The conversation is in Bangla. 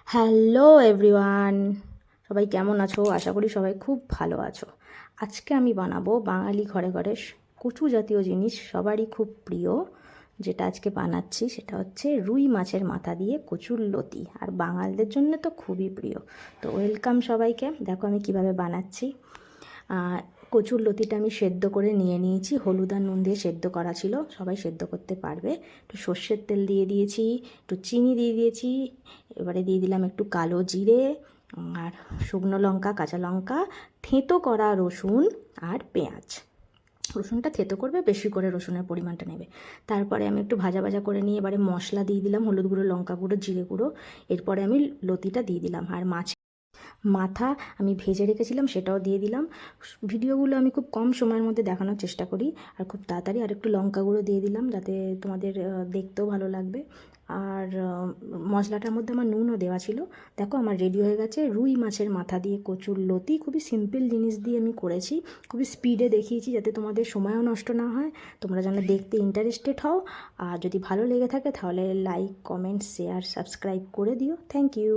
হ্যালো এভরিওয়ান, সবাই কেমন আছো? আশা করি সবাই খুব ভালো আছো। আজকে আমি বানাবো বাঙালি ঘরে ঘরে কচু জাতীয় জিনিস সবারই খুব প্রিয়। যেটা আজকে বানাচ্ছি সেটা হচ্ছে রুই মাছের মাথা দিয়ে কচুর লতি, আর বাঙালদের জন্য তো খুবই প্রিয়। তো ওয়েলকাম সবাইকে। দেখো আমি কিভাবে বানাচ্ছি। কচুর লতিটা আমি সেদ্ধ করে নিয়ে নিয়েছি, হলুদ আর নুন দিয়ে সেদ্ধ করা ছিল, সবাই সেদ্ধ করতে পারবে। একটু সর্ষের তেল দিয়ে দিয়েছি, একটু চিনি দিয়ে দিয়েছি, এবারে দিয়ে দিলাম একটু কালো জিরে আর শুকনো লঙ্কা, কাঁচা লঙ্কা, থেঁতো করা রসুন আর পেঁয়াজ। রসুনটা থেতো করবে, বেশি করে রসুনের পরিমাণটা নেবে। তারপরে আমি একটু ভাজা ভাজা করে নিয়ে এবারে মশলা দিয়ে দিলাম, হলুদ গুঁড়ো, লঙ্কা গুঁড়ো, জিরে গুঁড়ো। এরপরে আমি লতিটা দিয়ে দিলাম, আর মাথা আমি ভেজে রেখেছিলাম সেটাও দিয়ে দিলাম। ভিডিওগুলো আমি খুব কম সময়ের মধ্যে দেখানোর চেষ্টা করি আর খুব তাড়াতাড়ি। আর একটু লঙ্কা গুঁড়ো দিয়ে দিলাম যাতে তোমাদের দেখতেও ভালো লাগবে। আর মশলাটার মধ্যে আমার নুনও দেওয়া ছিল। দেখো আমার রেডি হয়ে গেছে রুই মাছের মাথা দিয়ে কচুর লতি। খুবই সিম্পল জিনিস দিয়ে আমি করেছি, খুবই স্পিডে দেখিয়েছি যাতে তোমাদের সময়ও নষ্ট না হয়, তোমরা যেন দেখতে ইন্টারেস্টেড হও। আর যদি ভালো লেগে থাকে তাহলে লাইক, কমেন্ট, শেয়ার, সাবস্ক্রাইব করে দিও। Thank you.